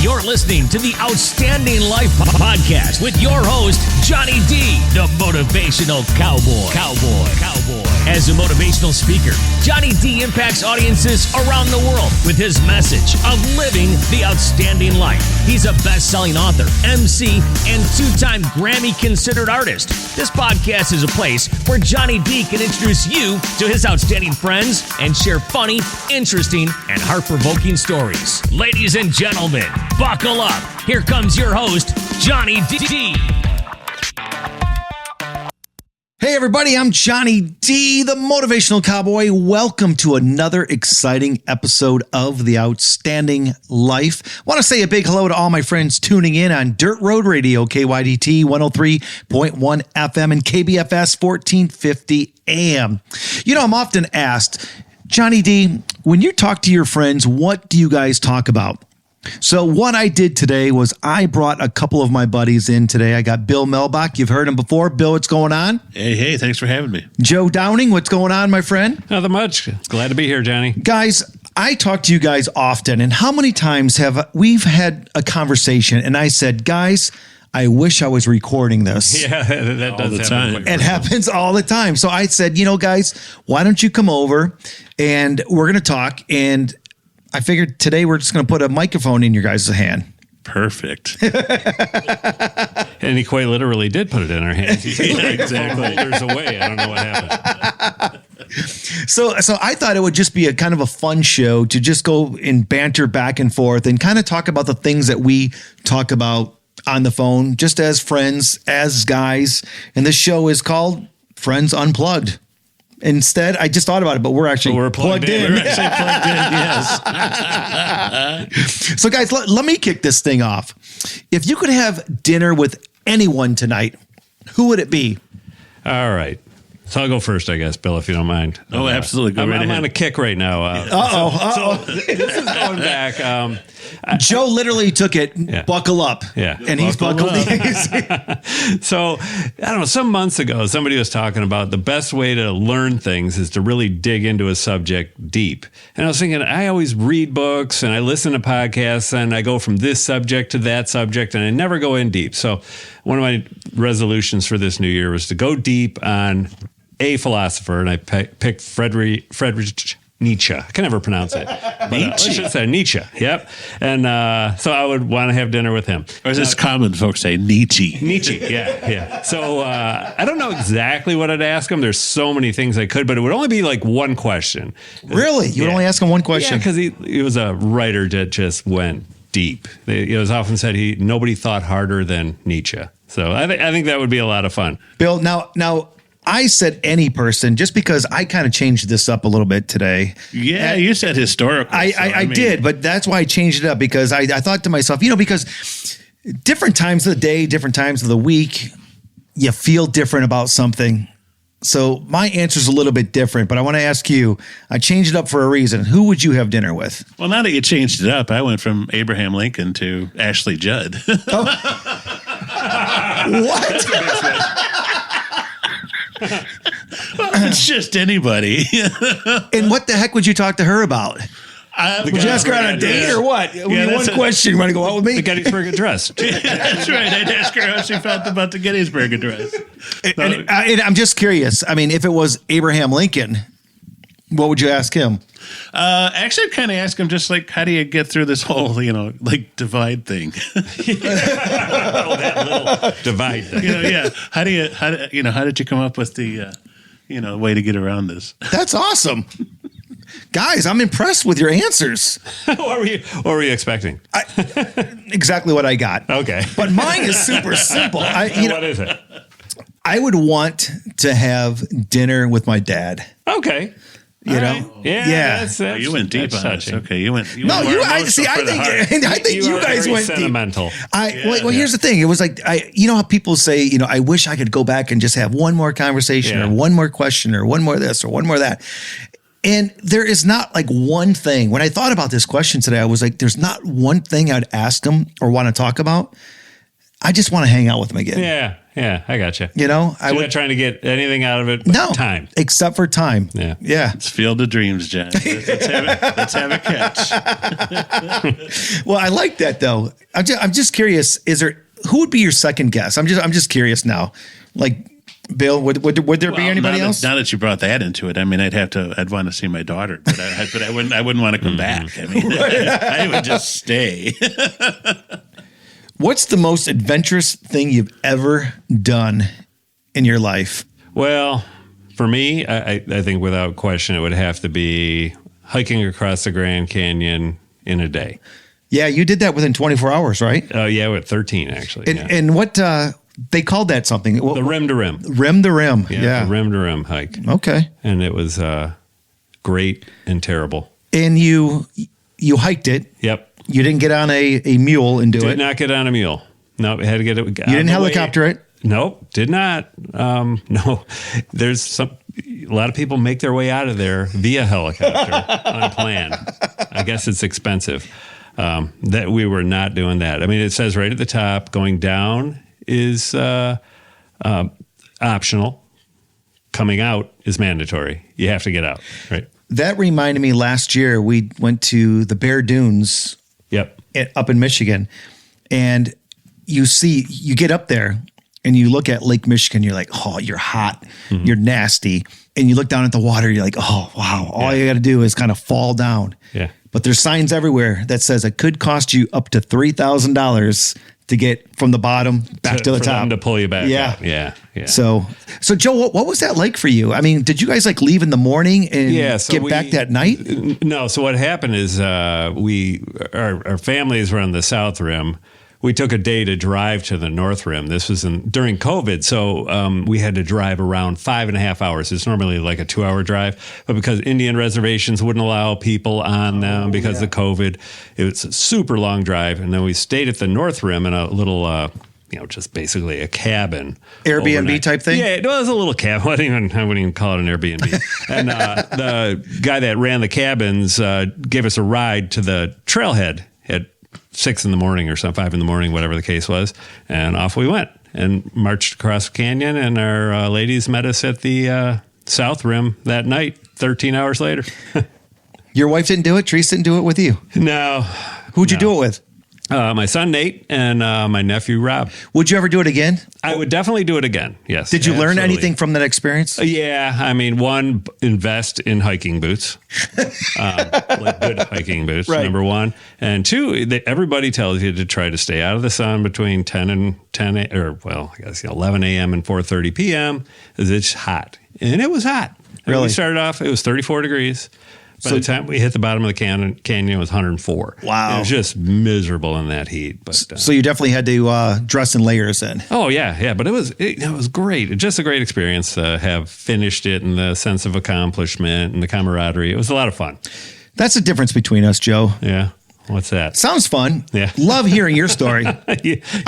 You're listening to the Outstanding Life Podcast with your host, Johnny D, the Motivational Cowboy. As a motivational speaker, Johnny D impacts audiences around the world with his message of living the outstanding life. He's a best-selling author, MC, and two-time Grammy-considered artist. This podcast is a place where Johnny D can introduce you to his outstanding friends and share funny, interesting, and heart-provoking stories. Ladies and gentlemen, buckle up. Here comes your host, Johnny D. Hey everybody, I'm Johnny D, the Motivational Cowboy. Welcome to another exciting episode of The Outstanding Life. Want to say a big hello to all my friends tuning in on Dirt Road Radio, KYDT 103.1 FM and KBFS 1450 AM. You know, I'm often asked, Johnny D, when you talk to your friends, what do you guys talk about? So what I did today was I brought a couple of my buddies in today. I got Bill Mealbach. You've heard him before. Bill, what's going on? Hey, thanks for having me. Joe Downing, what's going on, my friend? Nothing much. Glad to be here, Johnny. Guys, I talk to you guys often, and how many times have we've had a conversation and I said, guys, I wish I was recording this. Yeah, that does happen. It happens all the time. So I said, you know, guys, why don't you come over and we're going to talk, and I figured today we're just going to put a microphone in your guys' hand. Perfect. And he quite literally did put it in our hands. Yeah, exactly. There's a way. I don't know what happened. So I thought it would just be a kind of a fun show to just go and banter back and forth and kind of talk about the things that we talk about on the phone, just as friends, as guys. And this show is called Friends Unplugged. Instead, I just thought about it, but we're actually plugged in. We're actually plugged in, yes. So guys, let me kick this thing off. If you could have dinner with anyone tonight, who would it be? All right. So I'll go first, I guess, Bill, if you don't mind. Oh, absolutely. Go right I'm ahead. on a kick right now. So this is going back. Joe literally took it, buckle up. Yeah. And he's buckled in. So, I don't know, some months ago, somebody was talking about the best way to learn things is to really dig into a subject deep. And I was thinking, I always read books and I listen to podcasts and I go from this subject to that subject and I never go in deep. So one of my resolutions for this new year was to go deep on a philosopher, and I picked Friedrich Nietzsche. I can never pronounce it. But, let's just say Nietzsche. Yep. And so I would want to have dinner with him. Or as it's common, folks say Nietzsche. Nietzsche, yeah. So I don't know exactly what I'd ask him. There's so many things I could, but it would only be like one question. Really? You would only ask him one question? Yeah, because he was a writer that just went deep. It was often said nobody thought harder than Nietzsche. So I think that would be a lot of fun. Bill, now I said any person just because I kind of changed this up a little bit today. Yeah, you said historical. I did, but that's why I changed it up, because I thought to myself, because different times of the day, different times of the week, you feel different about something. So my answer is a little bit different, but I want to ask you, I changed it up for a reason. Who would you have dinner with? Well, now that you changed it up, I went from Abraham Lincoln to Ashley Judd. What? Well, it's just anybody. And what the heck would you talk to her about? Would you ask her on a date or what? One question. You want to go out with me? The Gettysburg Address. That's right. I'd ask her how she felt about the Gettysburg Address. And I'm just curious. I mean, if it was Abraham Lincoln, what would you ask him? Actually, I'd kind of ask him just like, how do you get through this whole, divide thing? That little divide thing. How did you come up with the, way to get around this? That's awesome. Guys, I'm impressed with your answers. What were you expecting? Exactly what I got. Okay. But mine is super simple. What is it? I would want to have dinner with my dad. Okay. You know? Yeah. You went deep on this. Okay, you went. I think you guys went sentimental. Deep. Here's the thing. It was like, how people say, I wish I could go back and just have one more conversation or one more question or one more this or one more that. And there is not like one thing. When I thought about this question today, I was like, there's not one thing I'd ask him or want to talk about. I just want to hang out with them again. Yeah, I got you. You know, So you're not trying to get anything out of it but no time. except for time. Yeah. It's Field of Dreams, John. Let's have a catch. Well, I like that though. I'm just curious. Who would be your second guess? I'm just curious now. Like, Bill, would there be anybody else? Now that you brought that into it, I mean, I'd want to see my daughter, but I wouldn't want to come back. I mean, I would just stay. What's the most adventurous thing you've ever done in your life? Well, for me, I think without question, it would have to be hiking across the Grand Canyon in a day. Yeah, you did that within 24 hours, right? Yeah, with 13 actually. And what they called that something? The rim to rim. Rim to rim. Yeah. The rim to rim hike. Okay. And it was great and terrible. And you hiked it. Yep. You didn't get on a mule and do it. Did not get on a mule. No, we had to get it. You didn't helicopter it? Nope, did not. No, there's a lot of people make their way out of there via helicopter unplanned. I guess it's expensive. That we were not doing that. I mean, it says right at the top, going down is optional. Coming out is mandatory. You have to get out, right? That reminded me last year, we went to the Bear Dunes. Yep. Up in Michigan, and you get up there and you look at Lake Michigan, you're like, oh, you're hot, you're nasty. And you look down at the water, you're like, oh, wow, all you got to do is kind of fall down. Yeah. But there's signs everywhere that says it could cost you up to $3,000 to get from the bottom back to the for top. them to pull you back Yeah. out. Yeah. So Joe, what was that like for you? I mean, did you guys like leave in the morning and get back that night? No. So what happened is our families were on the South Rim. We took a day to drive to the North Rim. This was during COVID. So we had to drive around 5.5 hours. It's normally like a 2-hour drive, but because Indian reservations wouldn't allow people on them because of COVID, it was a super long drive. And then we stayed at the North Rim in a little, just basically a cabin. Airbnb overnight. type thing? Yeah, it was a little cabin. I wouldn't even call it an Airbnb. And the guy that ran the cabins gave us a ride to the trailhead at 6 in the morning or 5 in the morning, whatever the case was. And off we went and marched across the canyon. And our ladies met us at the South Rim that night, 13 hours later. Your wife didn't do it? Teresa didn't do it with you? No. Who'd you do it with? My son, Nate, and my nephew, Rob. Would you ever do it again? I would definitely do it again. Yes. Did you learn absolutely. anything from that experience? Yeah. I mean, one, invest in hiking boots, like good hiking boots, Right. number one. And two, everybody tells you to try to stay out of the sun between 10 and 11 a.m. and 4:30 p.m. because it's hot. And it was hot. Really? We started off, it was 34 degrees. By the time we hit the bottom of the canyon, it was 104. Wow. It was just miserable in that heat. But So you definitely had to dress in layers then. oh yeah. But it was great. It's just a great experience to have finished it and the sense of accomplishment and the camaraderie. It was a lot of fun. That's the difference between us, Joe. Yeah. What's that? Sounds fun. Yeah. Love hearing your story. I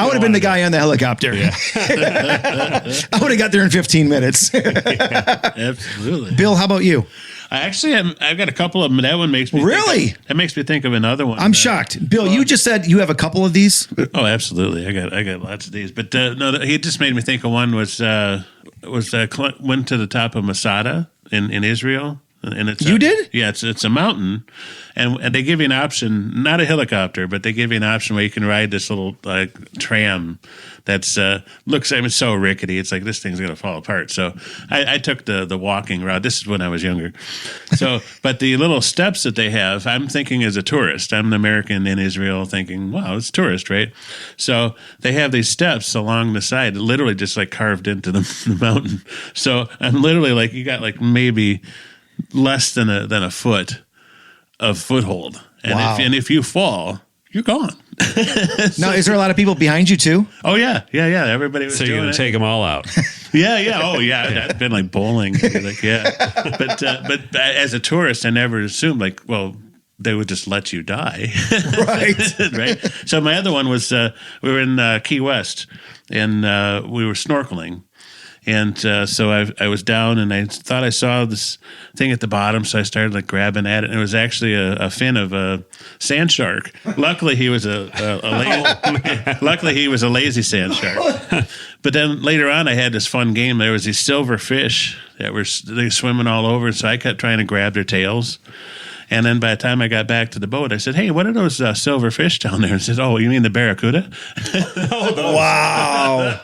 would have been the guy on the helicopter. Yeah. I would have got there in 15 minutes. Absolutely. Bill, how about you? I've got a couple of them. That one makes me Really? that makes me think of another one. I'm shocked. Bill, you just said you have a couple of these? Oh, absolutely. I got lots of these. But no, he just made me think of one went to the top of Masada in Israel. And it's You did? Yeah, it's a mountain, and they give you an option, not a helicopter, but they give you an option where you can ride this little tram that's looks. I mean, so rickety. It's like this thing's gonna fall apart. So I took the walking route. This is when I was younger. So, but the little steps that they have, I'm thinking as a tourist. I'm an American in Israel, thinking, wow, it's tourist, right? So they have these steps along the side, literally just like carved into the mountain. So I'm literally like, you got like maybe less than a foot of foothold, and Wow. if you fall, you're gone. Now, is there a lot of people behind you too? Oh yeah. Everybody was So you're doing going to it. take them all out. Yeah. Oh yeah. I've been like bowling. Like yeah. But as a tourist, I never assumed like, well, they would just let you die. Right. Right. So my other one was we were in Key West, and we were snorkeling. And so I was down, and I thought I saw this thing at the bottom, so I started like grabbing at it, and it was actually a fin of a sand shark. Luckily, he was luckily he was a lazy sand shark. But then later on, I had this fun game. There was these silver fish that were swimming all over, so I kept trying to grab their tails. And then by the time I got back to the boat, I said, "Hey, what are those silver fish down there?" And said, "Oh, you mean the barracuda?" Wow.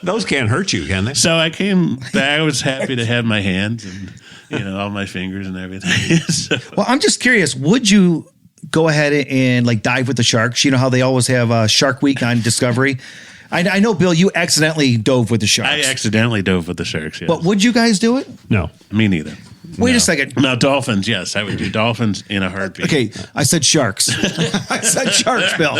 Those can't hurt you, can they? So I came back. I was happy to have my hands and all my fingers and everything. So, Well, I'm just curious, would you go ahead and like dive with the sharks? You know how they always have Shark Week on Discovery? I know, Bill, you accidentally dove with the sharks. I accidentally dove with the sharks. Yes. But would you guys do it? No. Me neither. Wait a second. Now, dolphins, yes, I would do dolphins in a heartbeat. Okay, I said sharks. I said sharks, Bill.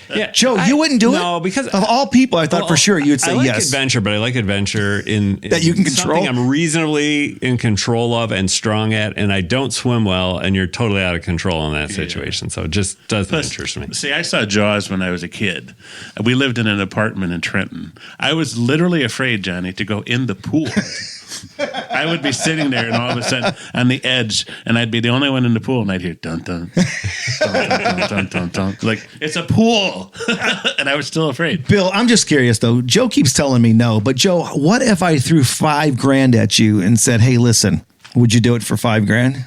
Yeah, Joe, you wouldn't do it? No, because of all people, I thought for sure you'd say I like yes. adventure, but I like adventure in that you can control. Something I'm reasonably in control of and strong at, and I don't swim well, and you're totally out of control in that situation. So it just doesn't interest me. See, I saw Jaws when I was a kid. We lived in an apartment in Trenton. I was literally afraid, Johnny, to go in the pool. I would be sitting there, and all of a sudden, on the edge, and I'd be the only one in the pool, and I'd hear dun dun dun dun dun dun dun. Like, it's a pool, and I was still afraid. Bill, I'm just curious though. Joe keeps telling me no, but Joe, what if I threw $5,000 at you and said, "Hey, listen, would you do it for $5,000?"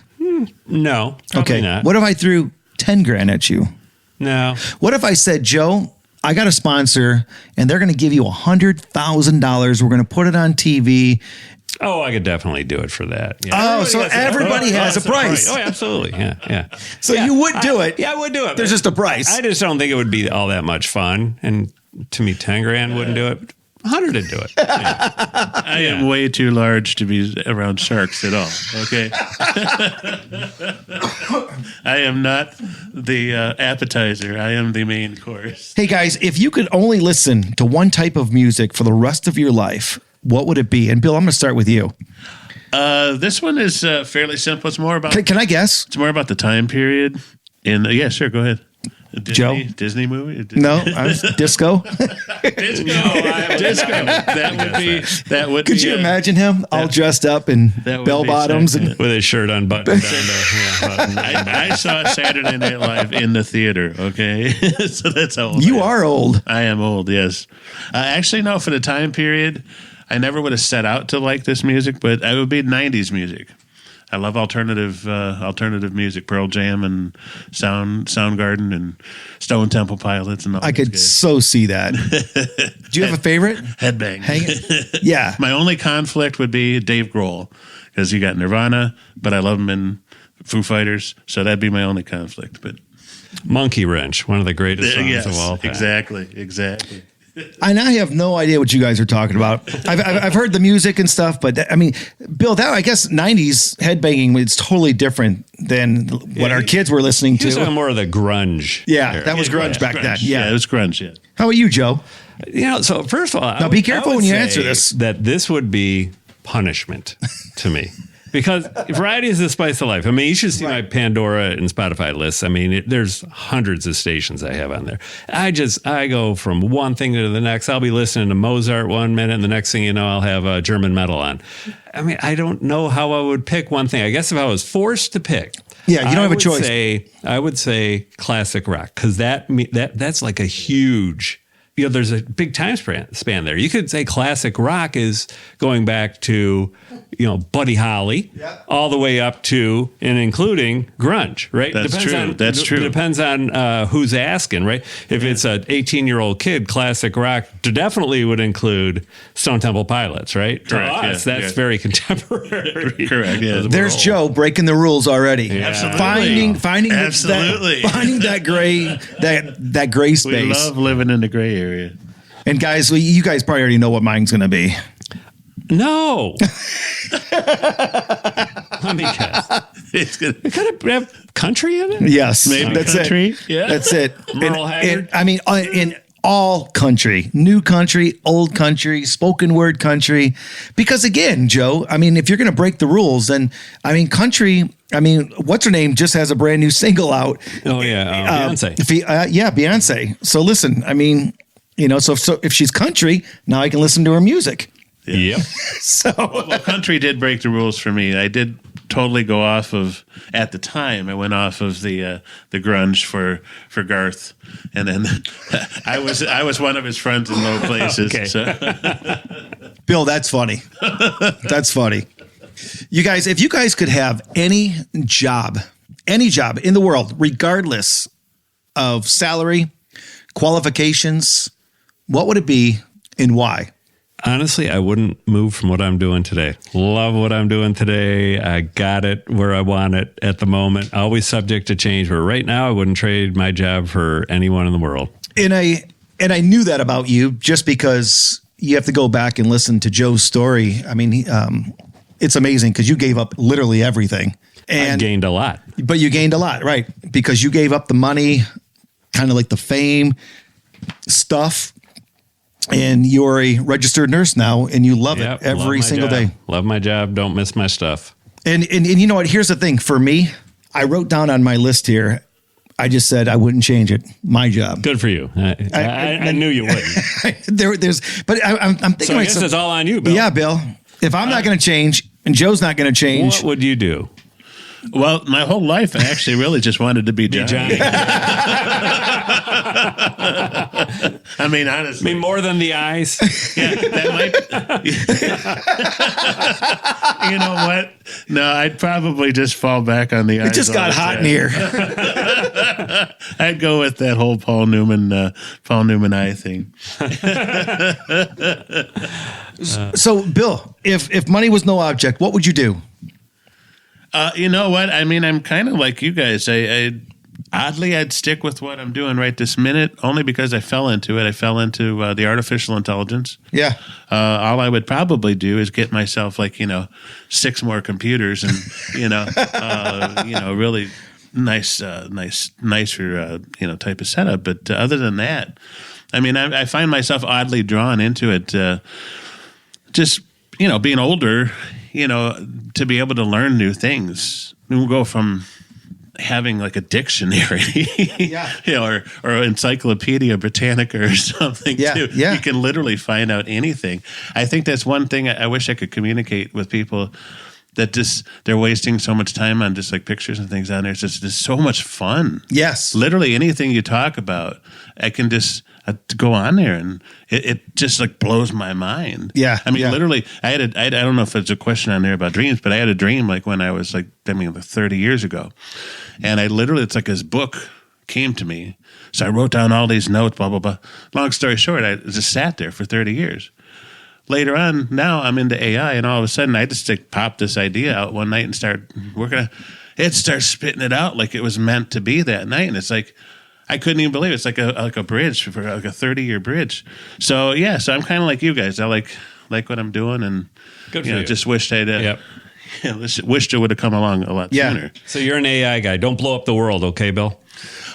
No. Okay. Not. What if I threw $10,000 at you? No. What if I said, "Joe, I got a sponsor, and they're going to give you $100,000. We're going to put it on TV." Oh, I could definitely do it for that. Yeah. Oh, so everybody has a price. Oh, absolutely. Yeah. So you would do it. Yeah, I would do it. There's just a price. I just don't think it would be all that much fun. And to me, $10,000 wouldn't do it. 100 to do it. Yeah. I am way too large to be around sharks at all. Okay. I am not the appetizer. I am the main course. Hey guys, if you could only listen to one type of music for the rest of your life, what would it be? And Bill, I'm going to start with you. This one is fairly simple. It's more about. Can I guess? It's more about the time period. Yeah, sure. Go ahead. Joe? Disney movie? Disney. No, I was disco. Disco. Disco. That would. Could you imagine him all dressed up in bell bottoms and with his shirt unbuttoned down to, I saw Saturday Night Live in the theater. Okay, so that's how old you are old. I am old. Yes. Actually, no. For the time period, I never would have set out to like this music, but I would be 90s music. I love alternative music, Pearl Jam and Soundgarden and Stone Temple Pilots and all. I could so see that. Do you have a favorite? Headbang. Yeah. My only conflict would be Dave Grohl, because you got Nirvana, but I love him in Foo Fighters, so that'd be my only conflict. But Monkey Wrench, one of the greatest songs of all time. Exactly. And I have no idea what you guys are talking about. I've heard the music and stuff, but I mean, Bill, that I guess 90s headbanging was totally different than what our kids were listening He was to. more of the grunge. Yeah, era. that was grunge back then. Yeah, it was grunge. Yeah. How about you, Joe? So first of all, Now be careful when you answer this. That this would be punishment to me. Because variety is the spice of life. I mean, you should see my Pandora and Spotify lists. I mean, there's hundreds of stations I have on there. I go from one thing to the next. I'll be listening to Mozart 1 minute, and the next thing you know, I'll have German metal on. I mean, I don't know how I would pick one thing. I guess if I was forced to pick, yeah, you don't have a choice. I would say classic rock, because that's like a huge. There's a big time span there. You could say classic rock is going back to, Buddy Holly, all the way up to and including grunge, right? That's true. That's true. It depends on who's asking, right? If it's an 18-year-old kid, classic rock definitely would include Stone Temple Pilots, right? Correct. To us, that's very contemporary. Correct. Yeah. There's Joe breaking the rules already. Yeah. Absolutely. Finding Absolutely. finding that gray space. We love living in the gray area. And guys, you guys probably already know what mine's going to be. No. Let me guess. It's good. It could have country in it? Yes, Maybe that's country. it. Yeah. That's it. Merle Haggard? In all country, new country, old country, spoken word country. Because again, Joe, I mean, if you're going to break the rules, then country. What's her name just has a brand new single out. Oh yeah, Beyonce. Beyonce. So listen, so if she's country, now I can listen to her music. Yep. So Well, country did break the rules for me. I did totally go off of, at the time, I went off of the grunge for Garth, and then I was one of his friends in low places. Okay. So. Bill, that's funny. That's funny. You guys, if you guys could have any job in the world, regardless of salary, qualifications, what would it be and why? Honestly, I wouldn't move from what I'm doing today. Love what I'm doing today. I got it where I want it at the moment. Always subject to change, but right now I wouldn't trade my job for anyone in the world. And I knew that about you just because you have to go back and listen to Joe's story. I mean, it's amazing because you gave up literally everything. And I gained a lot. But you gained a lot, right? Because you gave up the money, kind of like the fame stuff. And you're a registered nurse now, and you love it every single day. Love my job. Don't miss my stuff. And you know what? Here's the thing. For me, I wrote down on my list here, I just said I wouldn't change it. My job. Good for you. I knew you wouldn't. I'm thinking So I guess it's all on you, Bill. Yeah, Bill. If I'm not going to change, and Joe's not going to change. What would you do? Well, my whole life, I actually really just wanted to be Johnny. I mean, honestly. More than the eyes? Yeah, that might. You know what? No, I'd probably just fall back on the eyes. It just got hot in here. I'd go with that whole Paul Newman eye thing. So, Bill, if money was no object, what would you do? You know what? I mean, I'm kind of like you guys. Oddly, I'd stick with what I'm doing right this minute, only because I fell into it. I fell into the artificial intelligence. Yeah. All I would probably do is get myself 6 more computers and really nicer type of setup. But other than that, I mean, I find myself oddly drawn into it. Just being older. To be able to learn new things. We'll go from having a dictionary, or Encyclopedia Britannica or something. You can literally find out anything. I think that's one thing I wish I could communicate with people, that they're wasting so much time on just pictures and things on there. It's just so much fun. Yes. Literally anything you talk about, I can just go on there, and it just blows my mind. Yeah. I mean, literally, I don't know if it's a question on there about dreams, but I had a dream when I was 30 years ago. And I literally, it's this book came to me. So I wrote down all these notes, blah, blah, blah. Long story short, I just sat there for 30 years. Later on, now I'm into AI, and all of a sudden I just popped this idea out one night and started working. It starts spitting it out like it was meant to be that night. And it's I couldn't even believe it. It's like a bridge for a 30-year bridge. So yeah, so I'm kind of like you guys. I like what I'm doing, and Good for you. just wished wished it would have come along a lot sooner. So you're an AI guy. Don't blow up the world, okay, Bill?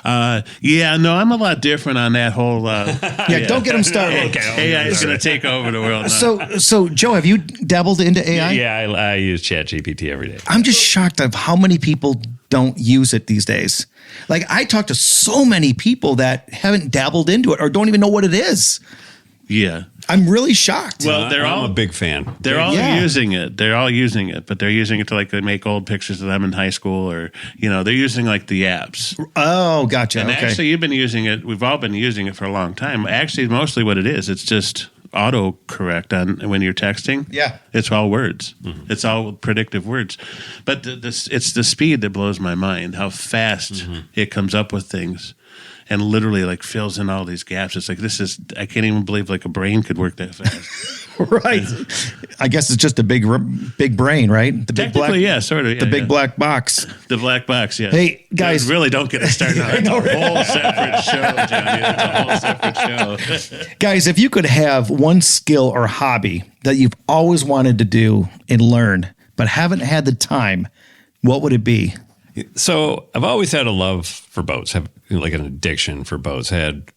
No, I'm a lot different on that whole. Don't get them started. AI is going to take over the world now. So Joe, have you dabbled into AI? Yeah, I use ChatGPT every day. I'm just shocked of how many people don't use it these days. I talk to so many people that haven't dabbled into it or don't even know what it is. Yeah. I'm really shocked. Well, I'm a big fan. They're all using it. They're all using it, but they're using it to they make old pictures of them in high school, or they're using the apps. Oh, gotcha. And okay. actually, you've been using it. We've all been using it for a long time. Actually, mostly what it is, it's just autocorrect on when you're texting. Yeah, it's all words. Mm-hmm. It's all predictive words. But it's the speed that blows my mind. How fast it comes up with things. And literally fills in all these gaps. It's I can't even believe a brain could work that fast. Right. I guess it's just a big brain, right? The big black, sort of. Yeah, the big black box. The black box, yeah. Hey, guys. Really don't get it started on It's a whole separate show, Johnny. It's a whole separate show. Guys, if you could have one skill or hobby that you've always wanted to do and learn, but haven't had the time, what would it be? So I've always had a love for boats, have an addiction for boats. I had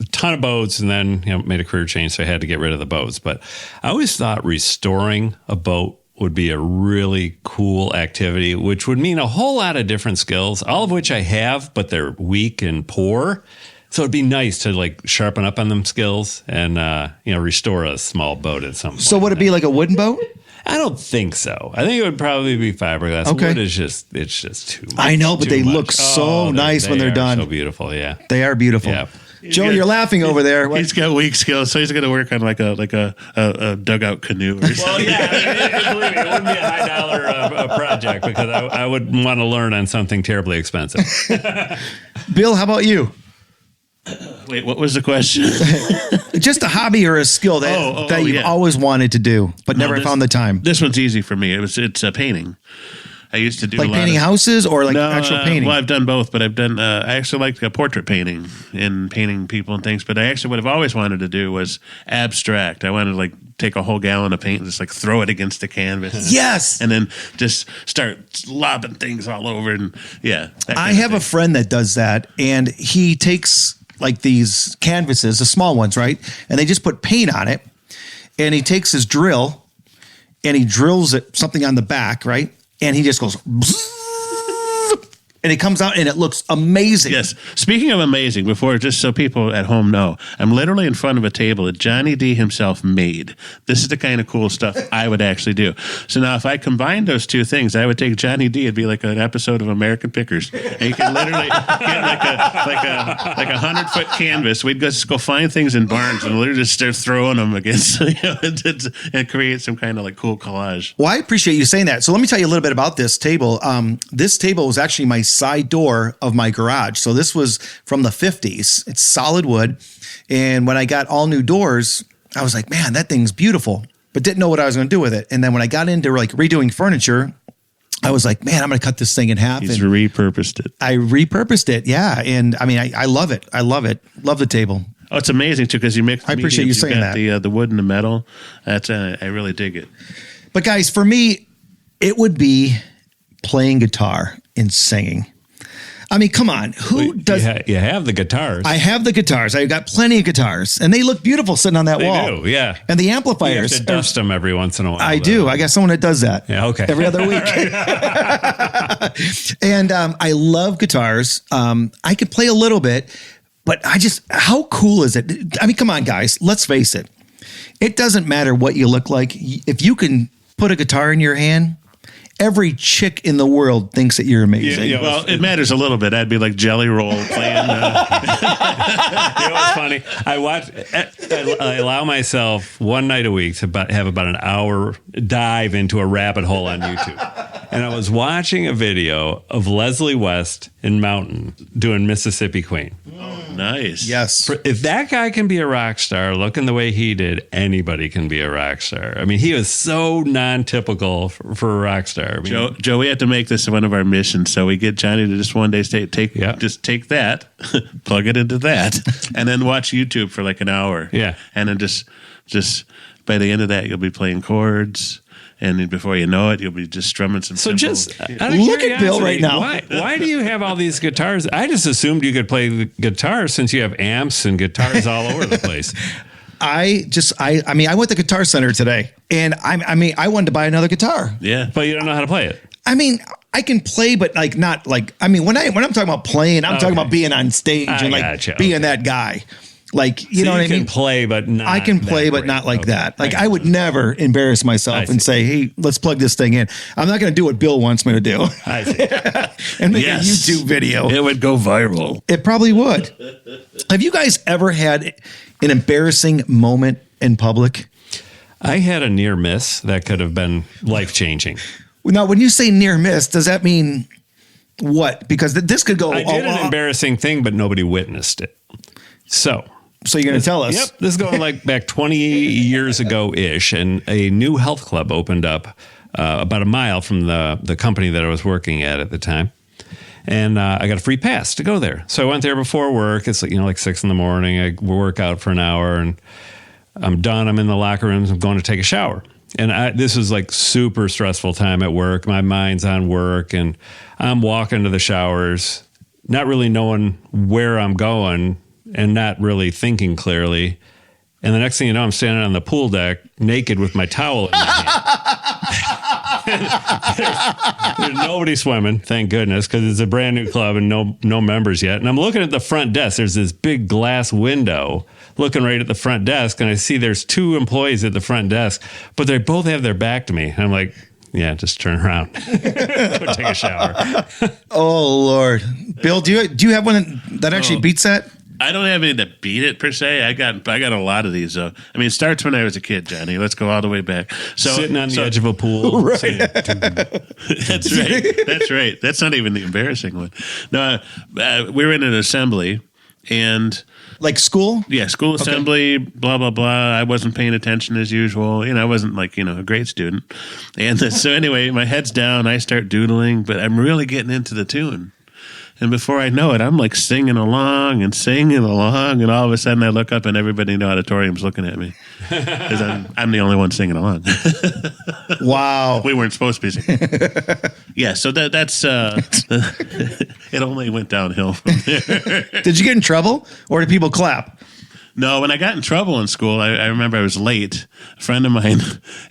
a ton of boats and then made a career change, so I had to get rid of the boats. But I always thought restoring a boat would be a really cool activity, which would mean a whole lot of different skills, all of which I have, but they're weak and poor. So it'd be nice to like sharpen up on them skills and, restore a small boat at some point. So would it be like a wooden boat? I don't think so. I think it would probably be fiberglass. Okay. Wood is it's just too much. I know, but too they much. look so nice when they're done. So beautiful, yeah. They are beautiful. Yeah. Joe, you're laughing over there. He's got weak skills, so he's going to work on like a dugout canoe or something. Well, yeah, believe me, it wouldn't be a high dollar project because I would want to learn on something terribly expensive. Bill, how about you? Wait, what was the question? Just a hobby or a skill that you've always wanted to do, but never found the time. This one's easy for me. It's painting. I used to do Like a lot painting houses or like actual painting? Well, I've done both, but I've done. I actually like portrait painting and painting people and things. But I actually what I've always wanted to do was abstract. I wanted to like take a whole gallon of paint and just like throw it against the canvas. Yes, and then just start lobbing things all over. And yeah, I have a friend that does that, and he takes like these canvases, the small ones, right? And they just put paint on it, and he takes his drill and he drills it something on the back, right? And he just goes, and it comes out and it looks amazing. Yes. Speaking of amazing, just so people at home know, I'm literally in front of a table that Johnny D himself made. This is the kind of cool stuff I would actually do. So now if I combined those two things, I would take Johnny D. It'd be like an episode of American Pickers. And you can literally get like a 100-foot canvas. We'd just go find things in barns and literally just start throwing them against, and create some kind of like cool collage. Well, I appreciate you saying that. So let me tell you a little bit about this table. This table was actually my side door of my garage. So this was from the 50s. It's solid wood. And when I got all new doors, I was like, man, that thing's beautiful, but didn't know what I was going to do with it. And then when I got into like redoing furniture, I was like, man, I'm going to cut this thing in half. He's repurposed it. I repurposed it. Yeah. And I mean, I love it. I love it. Love the table. Oh, it's amazing too, because you mix. I appreciate you saying that. The wood and the metal. That's I really dig it. But guys, for me, it would be playing guitar and singing. I mean, come on. Who does? You have the guitars. I have the guitars. I've got plenty of guitars, and they look beautiful sitting on that wall. They do, yeah. And the You amplifiers. have to dust them every once in a while. I do. I got someone that does that. Yeah, okay. Every other week. And I love guitars. I could play a little bit, but how cool is it? I mean, come on, guys. Let's face it. It doesn't matter what you look like. If you can put a guitar in your hand, every chick in the world thinks that you're amazing. Yeah, well, it matters a little bit. I'd be like Jelly Roll playing. You know what's funny? I allow myself one night a week to have about an hour dive into a rabbit hole on YouTube. And I was watching a video of Leslie West in Mountain doing Mississippi Queen. Nice. Yes. If that guy can be a rock star looking the way he did, anybody can be a rock star. I mean, he was so non-typical for a rock star. I mean, Joe, we have to make this one of our missions. So we get Johnny to just one day take that, plug it into that, and then watch YouTube for like an hour. Yeah. And then just by the end of that, you'll be playing chords. And then before you know it, you'll be just strumming some. So simple, just out of Look at Bill right now. Why do you have all these guitars? I just assumed you could play the guitar since you have amps and guitars all over the place. I went to Guitar Center today, and I wanted to buy another guitar. Yeah, but you don't know how to play it. I mean, I can play, but like not like. I mean, when I'm talking about playing, I'm talking about being on stage and like being that guy. Like, you know what I mean? I can play, but not. I can play, but not like that. Like, I would never embarrass myself and say, hey, let's plug this thing in. I'm not going to do what Bill wants me to do. I see. And make a YouTube video. It would go viral. It probably would. Have you guys ever had an embarrassing moment in public? I had a near miss that could have been life-changing. Now, when you say near miss, does that mean what? Because this could go. I did an embarrassing thing, but nobody witnessed it. So you're going to tell us? Yep. This is going like back 20 years ago-ish, and a new health club opened up about a mile from the company that I was working at the time. And I got a free pass to go there. So I went there before work. It's like 6 a.m. I work out for an hour, and I'm done. I'm in the locker rooms. I'm going to take a shower. And this was like super stressful time at work. My mind's on work, and I'm walking to the showers, not really knowing where I'm going, and not really thinking clearly. And the next thing you know, I'm standing on the pool deck naked with my towel in my hand. There's nobody swimming, thank goodness, because it's a brand new club and no members yet. And I'm looking at the front desk. There's this big glass window looking right at the front desk, and I see there's 2 employees at the front desk, but they both have their back to me. And I'm like, yeah, just turn around. Go take a shower. Oh, Lord. Bill, do you have one that actually beats that? I don't have any to beat it per se. I got a lot of these though. I mean, it starts when I was a kid, Johnny. Let's go all the way back. So sitting on the edge of a pool. Right. Saying, That's right. That's right. That's not even the embarrassing one. No, we were in an assembly and. Like school? Yeah, school assembly, blah, blah, blah. I wasn't paying attention as usual. I wasn't like, a great student. And so anyway, my head's down. I start doodling, but I'm really getting into the tune. And before I know it, I'm like singing along. And all of a sudden I look up and everybody in the auditorium's looking at me. Because I'm the only one singing along. Wow. We weren't supposed to be singing. Yeah, so that's it only went downhill from there. Did you get in trouble or did people clap? No, when I got in trouble in school, I remember I was late. A friend of mine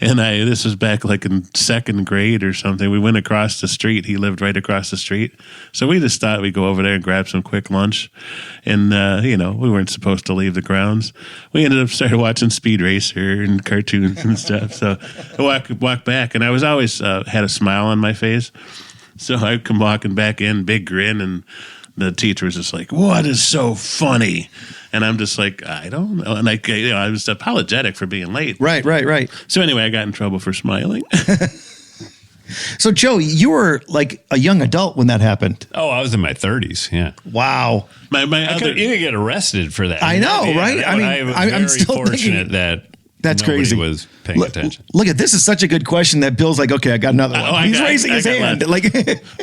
and this was back like in 2nd grade or something. We went across the street. He lived right across the street. So we just thought we'd go over there and grab some quick lunch. And, we weren't supposed to leave the grounds. We ended up started watching Speed Racer and cartoons and stuff. So I walked back and I was always had a smile on my face. So I come walking back in, big grin, and the teacher was just like, "What is so funny?" And I'm just like, I don't know. And I was apologetic for being late. Right. So anyway, I got in trouble for smiling. So, Joe, you were like a young adult when that happened. Oh, I was in my 30s. Yeah. Wow. You could get arrested for that. I know, Yeah, right? I'm still fortunate that that's nobody crazy. Was paying attention. Look at this is such a good question that Bill's like, okay, I got another one. He's raising his hand.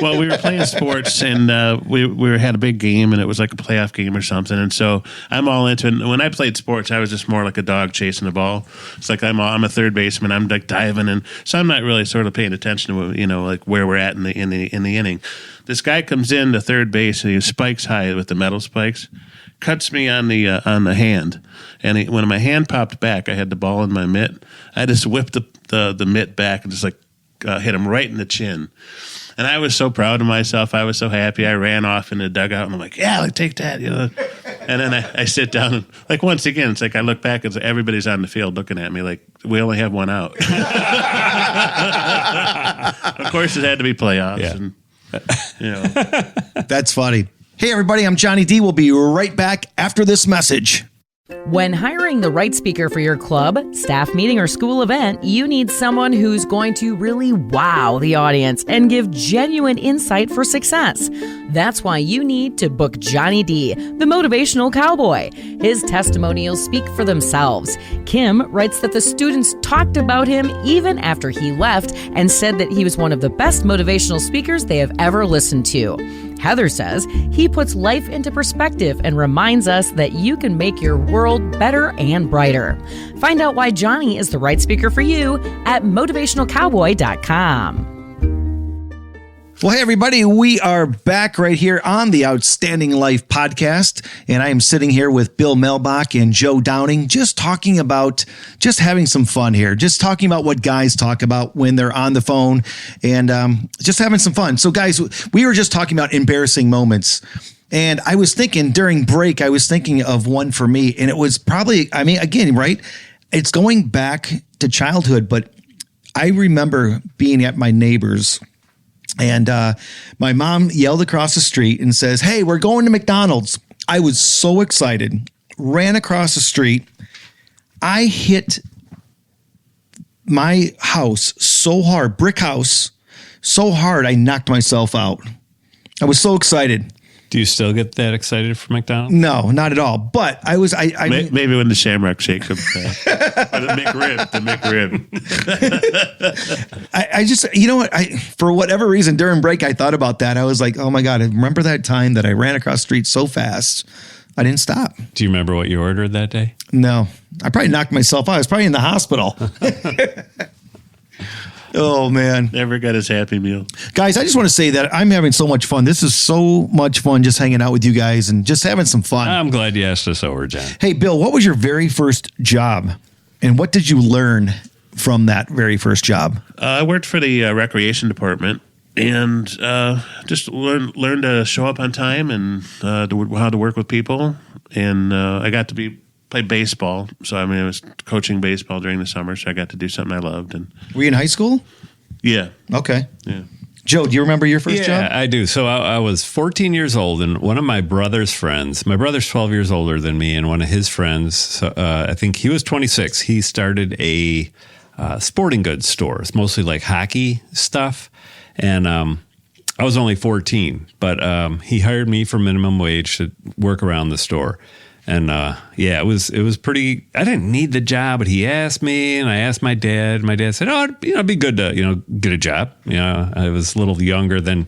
Well, we were playing sports and we had a big game and it was like a playoff game or something. And so I'm all into it. When I played sports, I was just more like a dog chasing the ball. It's like I'm a third baseman. I'm like diving, and so I'm not really sort of paying attention to like where we're at in the inning. This guy comes in to third base and he spikes high with the metal spikes. Cuts me on the hand, and when my hand popped back, I had the ball in my mitt. I just whipped the mitt back and just like hit him right in the chin. And I was so proud of myself. I was so happy. I ran off in the dugout and I'm like, yeah, take that, And then I sit down and like once again, it's like I look back and everybody's on the field looking at me like we only have one out. Of course, it had to be playoffs. Yeah. And That's funny. Hey, everybody, I'm Johnny D. We'll be right back after this message. When hiring the right speaker for your club, staff meeting, or school event, you need someone who's going to really wow the audience and give genuine insight for success. That's why you need to book Johnny D, the Motivational Cowboy. His testimonials speak for themselves. Kim writes that the students talked about him even after he left and said that he was one of the best motivational speakers they have ever listened to. Heather says he puts life into perspective and reminds us that you can make your world better and brighter. Find out why Johnny is the right speaker for you at motivationalcowboy.com. Well, hey, everybody, we are back right here on the Outstanding Life podcast, and I am sitting here with Bill Mealbach and Joe Downing, just talking about just having some fun here, just talking about what guys talk about when they're on the phone, and just having some fun. So, guys, we were just talking about embarrassing moments, and I was thinking during break, I was thinking of one for me, and it was probably, again, right? It's going back to childhood, but I remember being at my neighbor's. And my mom yelled across the street and says, "Hey, we're going to McDonald's." I was so excited, ran across the street. I hit my house so hard, brick house, so hard I knocked myself out. I was so excited. Do you still get that excited for McDonald's? No, not at all. But I was, maybe when the Shamrock Shake comes back. the McRib. I just, you know what? For whatever reason, during break, I thought about that. I was like, oh my God, I remember that time that I ran across the street so fast. I didn't stop. Do you remember what you ordered that day? No, I probably knocked myself out. I was probably in the hospital. Oh, man. Never got his Happy Meal. Guys, I just want to say that I'm having so much fun. This is so much fun just hanging out with you guys and just having some fun. I'm glad you asked us over, John. Hey, Bill, what was your very first job? And what did you learn from that very first job? I worked for the recreation department and just learned to show up on time and how to work with people. And I got to play baseball. So, I was coaching baseball during the summer, so I got to do something I loved. And Were you in high school? Yeah. Okay. Yeah. Joe, do you remember your first job? Yeah, I do. So I was 14 years old, and one of my brother's friends, my brother's 12 years older than me, and one of his friends, I think he was 26, he started a sporting goods store. It's mostly like hockey stuff. And I was only 14, but he hired me for minimum wage to work around the store. And it was pretty. I didn't need the job, but he asked me, and I asked my dad. My dad said, "Oh, it'd be good to get a job." I was a little younger than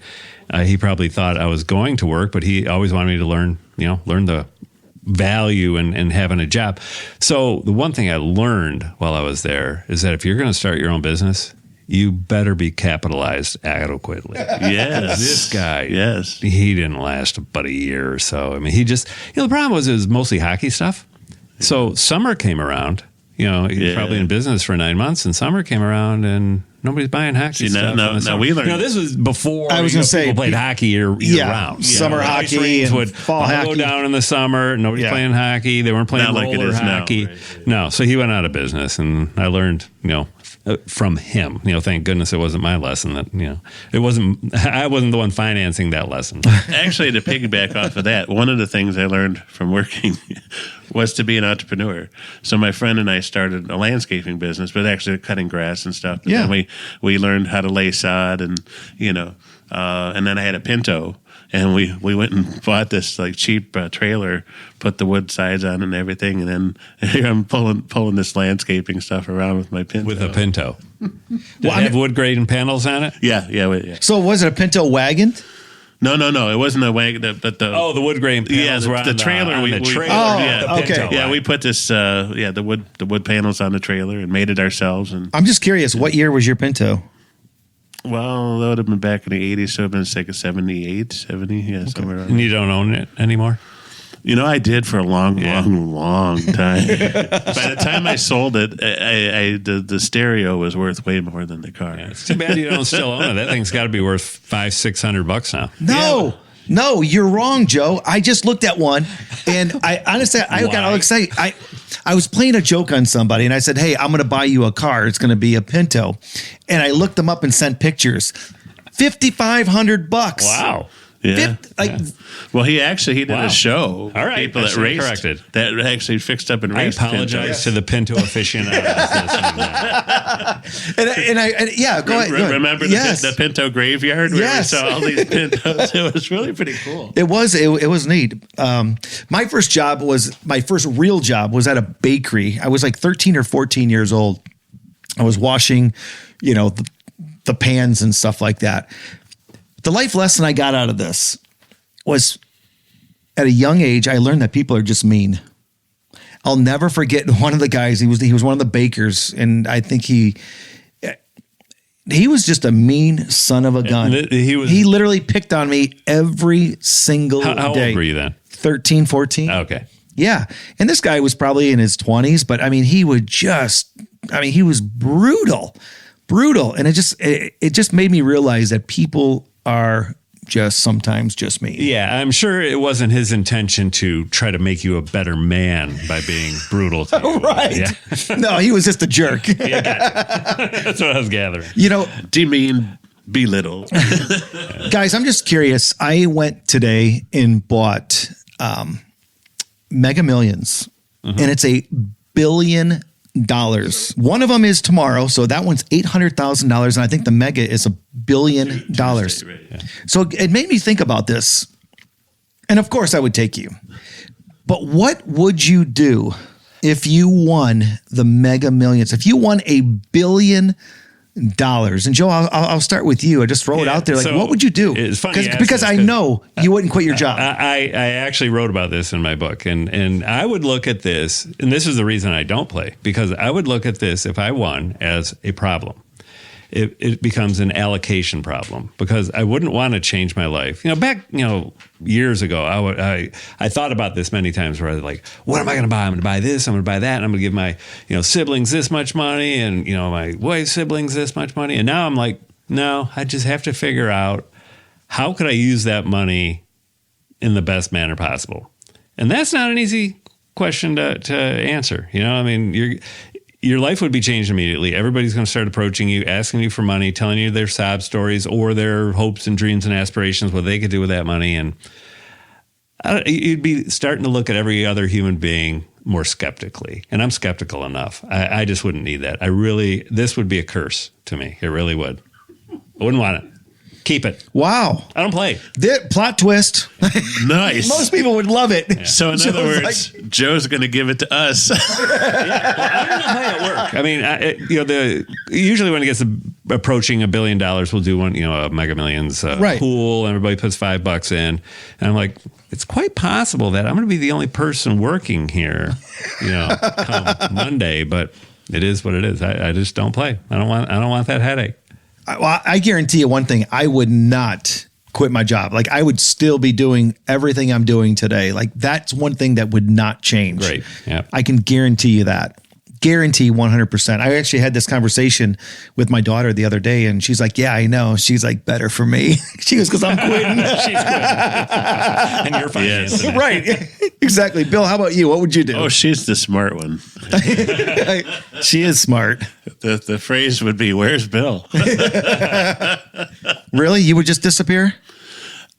he probably thought I was going to work, but he always wanted me to learn the value and having a job. So the one thing I learned while I was there is that if you're going to start your own business, you better be capitalized adequately. Yes. This guy, yes, he didn't last but a year or so. He just, the problem was it was mostly hockey stuff. So summer came around, he was probably in business for 9 months, and summer came around and nobody's buying hockey stuff. Now we learned. This was before I was going to say people played hockey year round. Summer hockey and would fall all hockey. go down in the summer. Nobody's playing hockey. They weren't playing Not like it roller is now, hockey. right? No, so he went out of business, and I learned, from him. Thank goodness it wasn't my lesson. That it wasn't. I wasn't the one financing that lesson. Actually, to piggyback off of that, one of the things I learned from working was to be an entrepreneur. So my friend and I started a landscaping business, but actually cutting grass and stuff. But then we learned how to lay sod, and and then I had a Pinto. And we went and bought this cheap trailer, put the wood sides on and everything, and then here I'm pulling this landscaping stuff around with my Pinto. With a Pinto. Did it have wood grain panels on it? Yeah. So was it a Pinto wagon? No. It wasn't a wagon, but the the wood grain panels were on the trailer. On the trailer. Okay. Yeah, we put this the wood panels on the trailer and made it ourselves. And I'm just curious, what year was your Pinto? well, that would have been back in the 80s, so it would have been like a 78, 70, somewhere around. And you don't own it anymore? I did for a long time. By the time I sold it, the stereo was worth way more than the car. Yeah, it's too bad you don't still own it. That thing's got to be worth $500-$600 now. No, you're wrong, Joe. I just looked at one, and I honestly, I got all excited. I was playing a joke on somebody, and I said, "Hey, I'm going to buy you a car. It's going to be a Pinto," and I looked them up and sent pictures. $5,500. Wow. Yeah. Well, he did a show. All right. People that raced corrected. that actually fixed up and I raced. apologize to the Pinto aficionados. Go ahead. Remember the Pinto graveyard where we saw all these Pintos? It was really pretty cool. It was neat. My first real job was at a bakery. I was like 13 or 14 years old. I was washing, the pans and stuff like that. The life lesson I got out of this was at a young age, I learned that people are just mean. I'll never forget one of the guys. He was one of the bakers, and I think he was just a mean son of a gun. He literally picked on me every single day. How old were you then? 13, 14. Okay. Yeah. And this guy was probably in his 20s, but he was brutal. And it just made me realize that people are just sometimes just me. Yeah, I'm sure it wasn't his intention to try to make you a better man by being brutal to you. Right. Yeah. No, he was just a jerk. That's what I was gathering. Demean, belittle. Guys, I'm just curious. I went today and bought Mega Millions, and it's $1 billion. One of them is tomorrow, so that one's $800,000, and I think the mega is $1 billion. Right, yeah. So it made me think about this, and of course I would take you. But what would you do if you won the Mega Millions? If you won $1 billion? And Joe, I'll start with you. I just throw it out there. What would you do? It's funny because I know you wouldn't quit your job. I actually wrote about this in my book, and I would look at this, and this is the reason I don't play, because I would look at this if I won as a problem. it becomes an allocation problem, because I wouldn't want to change my life. Back, years ago, I thought about this many times, where I was like, what am I going to buy? I'm going to buy this, I'm going to buy that, and I'm going to give my, siblings this much money, and, my wife's siblings this much money. And now I'm like, no, I just have to figure out, how could I use that money in the best manner possible? And that's not an easy question to answer. Your life would be changed immediately. Everybody's going to start approaching you, asking you for money, telling you their sob stories or their hopes and dreams and aspirations, what they could do with that money. And you'd be starting to look at every other human being more skeptically. And I'm skeptical enough. I just wouldn't need that. This would be a curse to me. It really would. I wouldn't want it. Keep it. Wow. I don't play. Plot twist. Nice. Most people would love it. Yeah. So in other words, Joe's going to give it to us. I don't know how it works. I mean, usually when it gets approaching $1 billion, we'll do one, a Mega Millions pool, and everybody puts $5 in. And I'm like, it's quite possible that I'm going to be the only person working here, come Monday, but it is what it is. I just don't play. I don't want that headache. Well, I guarantee you one thing, I would not quit my job. Like, I would still be doing everything I'm doing today. Like, that's one thing that would not change. Right. Yeah. I can guarantee you that. Guarantee 100%. I actually had this conversation with my daughter the other day, and she's like, yeah, I know. She's like, better for me. She goes, because I'm quitting. She's quitting. And you're financing it. Right. Exactly. Bill, how about you? What would you do? Oh, she's the smart one. She is smart. The phrase would be, where's Bill? Really? You would just disappear?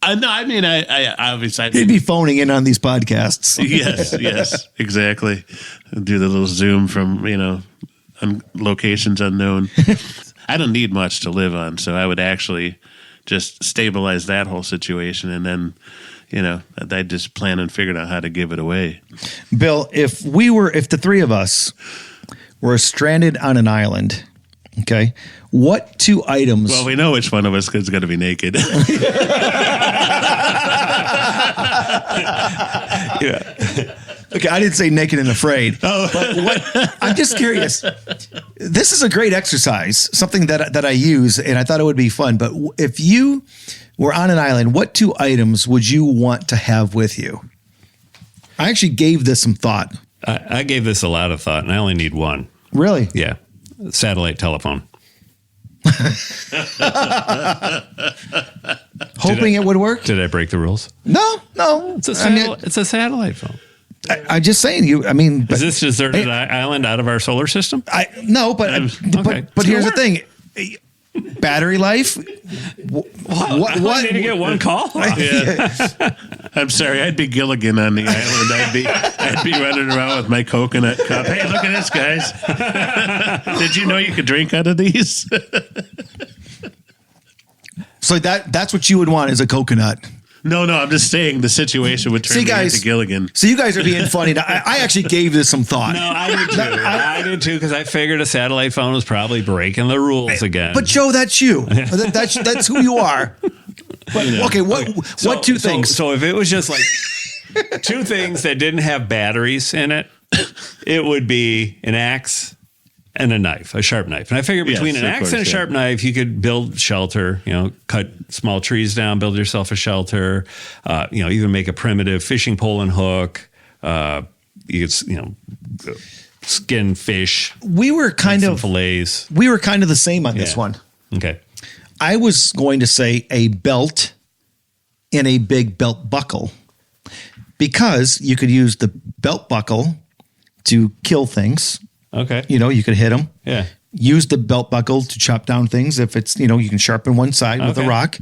No, I mean, I obviously... He'd be phoning in on these podcasts. Yes, exactly. Do the little Zoom from, on locations unknown. I don't need much to live on, so I would actually just stabilize that whole situation, and then, I'd just plan on figuring out how to give it away. Bill, if the three of us were stranded on an island, okay, what 2 items... Well, we know which one of us is going to be naked. Yeah. Okay, I didn't say naked and afraid. But I'm just curious. This is a great exercise, something that I use, and I thought it would be fun. But if you were on an island, what 2 items would you want to have with you? I actually gave this some thought. I gave this a lot of thought, and I only need one. Really? Yeah. Satellite telephone. Hoping it would work? Did I break the rules? No. It's a satellite phone. I'm just saying is this deserted island out of our solar system? No, but here's the thing. Battery life? What? Did you get one call? Yeah. I'm sorry. I'd be Gilligan on the island. I'd be running around with my coconut cup. Hey, look at this, guys. Did you know you could drink out of these? So that's what you would want, is a coconut. No, I'm just saying the situation would turn me into Gilligan. So you guys are being funny. I actually gave this some thought. No, I did too. I did too, because I figured a satellite phone was probably breaking the rules again. But Joe, that's you. That's who you are. But, okay, what 2 things? So if it was just like 2 things that didn't have batteries in it, it would be an axe and a knife, a sharp knife. And I figured between an axe and a sharp knife, you could build shelter, cut small trees down, build yourself a shelter, even make a primitive fishing pole and hook. You could, skin fish. We were kind of fillets. We were kind of the same on this one. Okay. I was going to say a belt and a big belt buckle, because you could use the belt buckle to kill things. Okay. You could hit them. Yeah. Use the belt buckle to chop down things. If it's, you can sharpen one side with a rock.